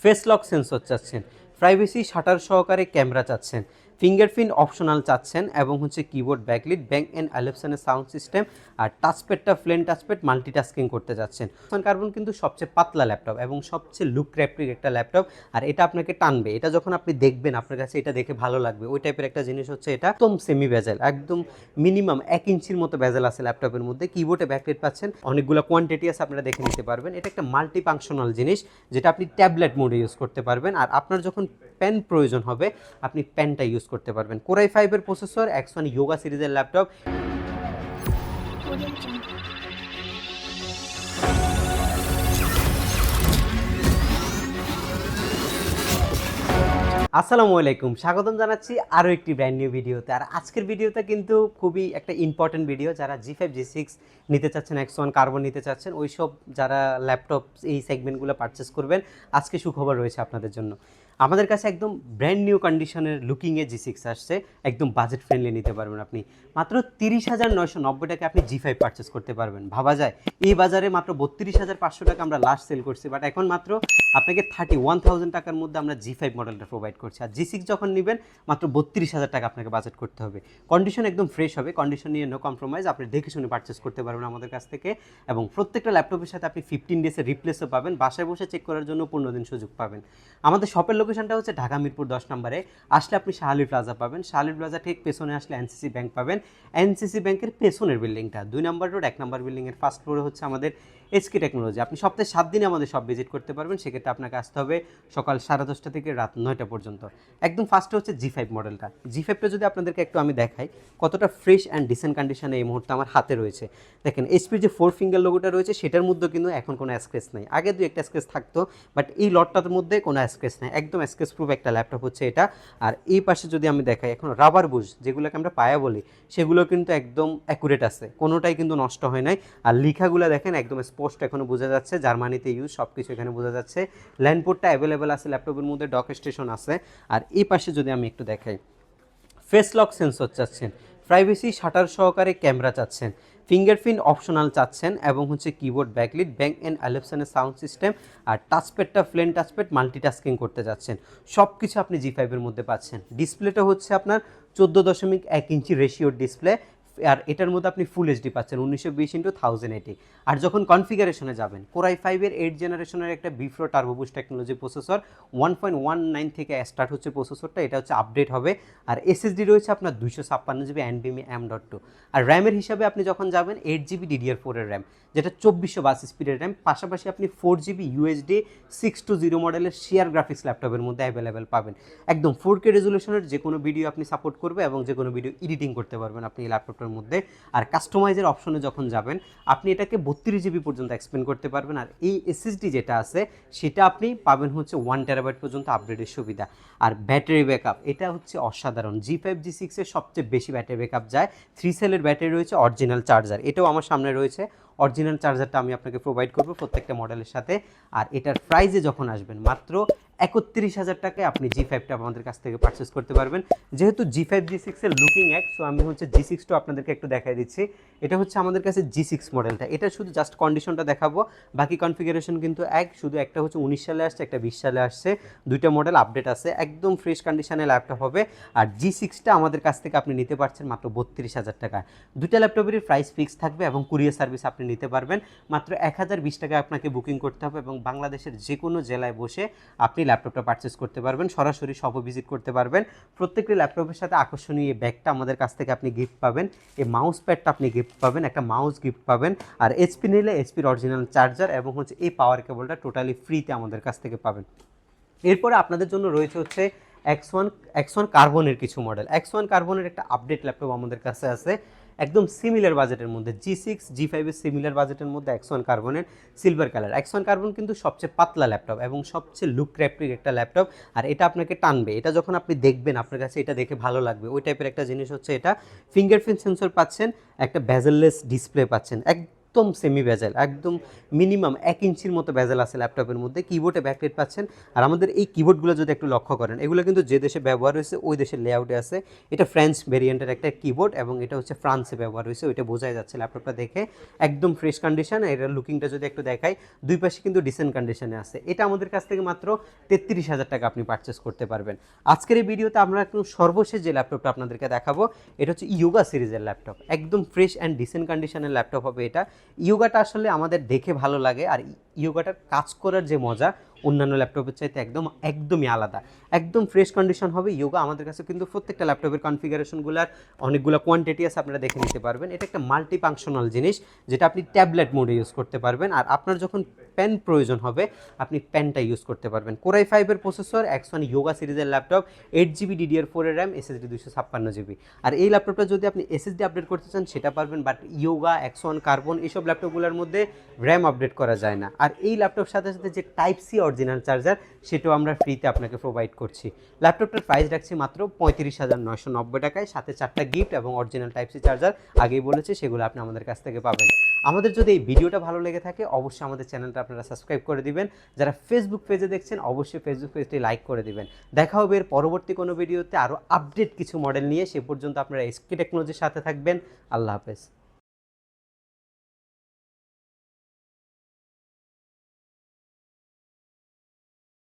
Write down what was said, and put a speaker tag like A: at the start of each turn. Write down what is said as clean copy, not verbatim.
A: Face lock sensor চাচ্ছেন, privacy shutter সহকারে camera চাচ্ছেন, ফিঙ্গারপ্রিন্ট অপশনাল চাচ্ছেন এবং হচ্ছে কিবোর্ড ব্যাকলিট ব্যাঙ্ক অ্যান্ড অ্যালেপসনের সাউন্ড সিস্টেম আর টাচপ্যাডটা প্লেন টাচপ্যাড মাল্টিটাস্কিং করতে যাচ্ছেন। কার্বন কিন্তু সবচেয়ে পাতলা ল্যাপটপ এবং সবচেয়ে লুক ক্র্যাপ্টিক একটা ল্যাপটপ, আর এটা আপনাকে টানবে। এটা যখন আপনি দেখবেন আপনার কাছে এটা দেখে ভালো লাগবে, ওই টাইপের একটা জিনিস হচ্ছে এটা। একদম সেমি বেজেল, একদম মিনিমাম 1 ইঞ্চির মতো বেজেল আছে ল্যাপটপের মধ্যে। কিবোর্ডে ব্যাকলিট পাচ্ছেন, অনেকগুলো কোয়ান্টিটি আছে, আপনারা দেখে নিতে পারবেন। এটা একটা মাল্টি ফাংশনাল জিনিস যেটা আপনি ট্যাবলেট মোডে ইউজ করতে পারবেন, আর আপনার যখন পেন প্রয়োজন হবে আপনি পেনটা ইউজ করতে পারবেন। Core i5 এর প্রসেসর, X1 Yoga সিরিজের ল্যাপটপ। আসসালামু আলাইকুম, স্বাগতম জানাচ্ছি আরও একটি ব্র্যান্ড নিউ ভিডিওতে। আর আজকের ভিডিওটা কিন্তু খুবই একটা ইম্পর্টেন্ট ভিডিও। যারা G5 G6 নিতে চাচ্ছেন, X1 কার্বন নিতে চাচ্ছেন, ওই সব যারা ল্যাপটপ এই সেগমেন্টগুলো পারচেস করবেন, আজকে সুখবর রয়েছে আপনাদের জন্য। আমাদের কাছে একদম ব্র্যান্ড নিউ কন্ডিশনের লুকিংয়ে G6 আসছে, একদম বাজেট ফ্রেন্ডলি নিতে পারবেন আপনি। মাত্র 30,990 টাকা আপনি G5 পারচেস করতে পারবেন। ভাবা যায় এই বাজারে মাত্র 32,500 টাকা আমরা লাস্ট সেল করছি, বাট এখন মাত্র আপনাকে 31,000 টাকার মধ্যে আমরা G5 মডেলটা প্রোভাইড করছি। আর G6 যখন নেবেন মাত্র 32,000 টাকা আপনাকে বাজেট করতে হবে। কন্ডিশন একদম ফ্রেশ হবে, কন্ডিশন নিয়ে নো কম্প্রোমাইজ, আপনি দেখে শুনে পারচেস করতে পারবেন আমাদের কাছ থেকে। এবং প্রত্যেকটা ল্যাপটপের সাথে আপনি 15 ডেজের রিপ্লেসও পাবেন, বাসায় বসে চেক করার জন্য 15 দিন সুযোগ পাবেন। আমাদের শপের লোকেশনটা হচ্ছে ঢাকা মিরপুর 10 নম্বরে। আসলে আপনি শাহালি প্লাজা পাবেন, শাহালি প্লাজা ঠিক পেছনে আসলে এনসিসি ব্যাংক পাবেন। এনসিসি ব্যাংকের পেছনের বিল্ডিংটা 2 নম্বর রোড 1 নম্বর বিল্ডিংয়ের ফার্স্ট ফ্লোরে হচ্ছে আমাদের এসকে টেকনোলজি। আপনি সপ্তাহে 7 দিনে আমাদের সব ভিজিট করতে পারবেন। সেক্ষেত্রে আপনাকে আসতে হবে সকাল 10:30 থেকে রাত 9টা পর্যন্ত। একদম ফার্স্টে হচ্ছে G5 মডেলটা। G5টা যদি আপনাদেরকে একটু আমি দেখাই কতটা ফ্রেশ অ্যান্ড ডিসেন্ট কন্ডিশনে এই মুহূর্তে আমার হাতে রয়েছে। দেখেন এইচপির যে 4 ফিঙ্গার লোগোটা রয়েছে সেটার মধ্যে কিন্তু এখন কোনো স্ক্র্যাচ নেই। আগে 2-1টা স্ক্র্যাচ থাকতো, বাট এই লটটার মধ্যে কোনো স্ক্র্যাচ নেই, একদম স্ক্র্যাচ প্রুফ একটা ল্যাপটপ হচ্ছে এটা। আর এই পাশে যদি আমি দেখাই, এখন রাবার বুশ যেগুলোকে আমরা পায়া বলি সেগুলো কিন্তু একদম অ্যাকুরেট আছে, কোনোটাই কিন্তু নষ্ট হয় নাই। আর লেখাগুলো দেখেন একদম স্পষ্ট এখনো বোঝা যাচ্ছে, জার্মানিতে ইউজ, সব কিছু এখানে বোঝা যাচ্ছে। ল্যান্ডপোর্টটা অ্যাভেলেবেল আছে ল্যাপটপের মধ্যে, ডক স্টেশন আছে। আর এই পাশে যদি আমি একটু দেখাই, ফেস লক সেন্সর চাচ্ছেন, প্রাইভেসি শাটার সহকারে ক্যামেরা চাচ্ছেন, ফিঙ্গারপ্রিন্ট অপশনাল চাচ্ছেন এবং হচ্ছে কিবোর্ড ব্যাকলিট ব্যাঙ্ক অ্যান্ড অ্যালেপসনের সাউন্ড সিস্টেম আর টাচপ্যাডটা প্লেন টাচপ্যাড মাল্টিটাস্কিং করতে যাচ্ছেন, সব কিছু আপনি G5 এর মধ্যে পাচ্ছেন। ডিসপ্লেটা হচ্ছে আপনার 14.1 ইঞ্চি রেশিওর ডিসপ্লে, আর এটার মধ্যে আপনি ফুল এইচডি পাচ্ছেন 1920x1080। আর যখন কনফিগারেশনে যাবেন, Core i5 এর 8 জেনারেশনের একটা বিফ্রো টার্বো বুস্ট টেকনোলজি প্রসেসর, 1.19 থেকে স্টার্ট হচ্ছে প্রসেসরটা, এটা হচ্ছে আপডেট হবে। আর এসএসডি রয়েছে আপনার 256GB NVMe M.2। আর র্যামের হিসাবে আপনি যখন যাবেন 8GB DDR4 এর র্যাম, যেটা 2422 স্পিডের র্যাম। পাশাপাশি আপনি 4GB UHD 620 মডেলের শেয়ার গ্রাফিক্স ল্যাপটপের মধ্যে অ্যাভেলেবেল পাবেন। একদম 4K রেজুলেশনের যে কোনো ভিডিও আপনি সাপোর্ট করবে এবং যে কোনো ভিডিও এডিটিং করতে পারবেন আপনি এই ল্যাপটপটার মধ্যে। আর কাস্টমাইজের অপশনে যখন যাবেন আপনি এটাকে 32GB পর্যন্ত এক্সপেন্ড করতে পারবেন। আর এই এসএসডি যেটা আছে সেটা আপনি পাবেন হচ্ছে 1TB পর্যন্ত আপগ্রেডের সুবিধা। আর ব্যাটারি ব্যাকআপ এটা হচ্ছে অসাধারণ। G5 G6 এর সবচেয়ে বেশি ব্যাটারি ব্যাকআপ যায়। 3 সেলের ব্যাটারি রয়েছে, অরিজিনাল চার্জার, এটাও আমার সামনে রয়েছে। অরিজিনাল চার্জারটা আমি আপনাকে প্রোভাইড করবো প্রত্যেকটা মডেলের সাথে। আর এটার প্রাইসে যখন আসবেন মাত্র 31,000 টাকায় আপনি G5টা আমাদের কাছ থেকে পারচেস করতে পারবেন। যেহেতু G5 G6 এর লুকিং এক, সো আমি হচ্ছে G6টা আপনাদেরকে একটু দেখাই দিচ্ছি। এটা হচ্ছে আমাদের কাছে G6 মডেলটা, এটা শুধু জাস্ট কন্ডিশনটা দেখাবো, বাকি কনফিগারেশন কিন্তু এক। শুধু একটা হচ্ছে 19 সালে আসছে, একটা 20 সালে আসছে, দুইটা মডেল আপডেট আছে, একদম ফ্রেশ কন্ডিশনে ল্যাপটপ হবে। আর G6টা আমাদের কাছ থেকে আপনি নিতে পারছেন মাত্র 32,000 টাকায়। দুইটা ল্যাপটপেরই প্রাইস ফিক্স থাকবে এবং কুরিয়ার সার্ভিস আপনি নিতে পারবেন। মাত্র 1020 টাকা আপনাকে বুকিং করতে হবে এবং বাংলাদেশের যে কোনো জেলায় বসে আপনি ল্যাপটপটা পারচেস করতে পারবেন, সরাসরি শপে ভিজিট করতে পারবেন। প্রত্যেকটি ল্যাপটপের সাথে আকর্ষণীয় এই ব্যাগটা আমাদের কাছ থেকে আপনি গিফট পাবেন, এই মাউস প্যাডটা আপনি গিফট পাবেন, একটা মাউস গিফট পাবেন। আর এইচপি নিলে এইচপির অরিজিনাল চার্জার এবং হচ্ছে এই পাওয়ার কেবলটা টোটালি ফ্রিতে আমাদের কাছ থেকে পাবেন। এরপরে আপনাদের জন্য রয়েছে হচ্ছে X1 কার্বনের কিছু মডেল। X1 কার্বনের একটা আপডেট ল্যাপটপ আমাদের কাছে আছে, একদম সিমিলার বাজেটের মধ্যে। G6 G5 এর সিমিলার বাজেটের মধ্যে X1 কার্বনের সিলভার কালার। X1 কার্বন কিন্তু সবচেয়ে পাতলা ল্যাপটপ এবং সবচেয়ে লুক ক্র্যাপ্টিক একটা ল্যাপটপ, আর এটা আপনাকে টানবে। এটা যখন আপনি দেখবেন আপনার কাছে এটা দেখে ভালো লাগবে, ওই টাইপের একটা জিনিস হচ্ছে এটা। ফিঙ্গারপ্রিন্ট সেন্সর পাচ্ছেন, একটা বেজেললেস ডিসপ্লে পাচ্ছেন, একদম সেমি বেজেল, একদম মিনিমাম 1 ইঞ্চির মতো বেজেল আছে ল্যাপটপের মধ্যে। কিবোর্ডে ব্যাকলাইট পাচ্ছেন। আর আমাদের এই কিবোর্ডগুলো যদি একটু লক্ষ্য করেন, এগুলো কিন্তু যে দেশে ব্যবহার হয়েছে ওই দেশের লেআউটে আছে। এটা ফ্রেঞ্চ ভেরিয়েন্টের একটা কিবোর্ড এবং এটা হচ্ছে ফ্রান্সে ব্যবহার হয়েছে, ওইটা বোঝাই যাচ্ছে ল্যাপটপটা দেখে। একদম ফ্রেশ কন্ডিশন। এটার লুকিংটা যদি একটু দেখাই, দুই পাশে কিন্তু ডিসেন্ট কন্ডিশনে আছে। এটা আমাদের কাছ থেকে মাত্র 33,000 টাকা আপনি পারচেস করতে পারবেন। আজকের এই ভিডিওতে আমরা একদম সর্বশেষ যে ল্যাপটপটা আপনাদেরকে দেখাবো, এটা হচ্ছে ইয়োগা সিরিজের ল্যাপটপ। একদম ফ্রেশ অ্যান্ড ডিসেন্ট কন্ডিশনের ল্যাপটপ হবে এটা। ইয়োগাটা আসলে আমাদের দেখে ভালো লাগে, আর ইয়োগাটার কাজ করার যে মজা অন্যান্য ল্যাপটপের চাইতে একদমই আলাদা। একদম ফ্রেশ কন্ডিশন হবে ইয়োগা। আমাদের কাছে কিন্তু প্রত্যেকটা ল্যাপটপের কনফিগারেশনগুলোর অনেকগুলো কোয়ান্টিটি আছে, আপনারা দেখে নিতে পারবেন। এটা একটা মাল্টি ফাংশনাল জিনিস, যেটা আপনি ট্যাবলেট মোডে ইউজ করতে পারবেন। আর আপনার যখন পেন প্রয়োজন হবে, আপনি পেনটা ইউজ করতে পারবেন। কোরাই 5-এর প্রসেসর, X1 ইয়োগা সিরিজের ল্যাপটপ, 8GB DDR4 এর র্যাম, SSD 256GB। আর এই ল্যাপটপটা যদি আপনি SSD আপডেট করতে চান সেটা পারবেন, বাট ইয়োগা, X1 কার্বন এইসব ল্যাপটপগুলোর মধ্যে র্যাম আপডেট করা যায় না। আর এই ল্যাপটপ সাথে সাথে যে টাইপ সি অরিজিনাল চার্জার, সেটাও আমরা ফ্রিতে আপনাকে প্রোভাইড করছি। ল্যাপটপটার প্রাইস রাখছি মাত্র 35,990 টাকায়, সাথে 4টা গিফট এবং অরিজিনাল টাইপ সি চার্জার আগেই বলেছি, সেগুলো আপনি আমাদের কাছ থেকে পাবেন। আমাদের যদি এই ভিডিওটা ভালো লেগে থাকে, অবশ্যই আমাদের চ্যানেলটা আপনারা সাবস্ক্রাইব করে দিবেন। যারা ফেসবুক পেজে দেখছেন, অবশ্যই ফেসবুক পেজটি লাইক করে দিবেন। দেখা হবে এর পরবর্তী কোনো ভিডিওতে আরও আপডেট কিছু মডেল নিয়ে। সে পর্যন্ত আপনারা এসকে টেকনোলজির সাথে থাকবেন। আল্লাহ হাফেজ।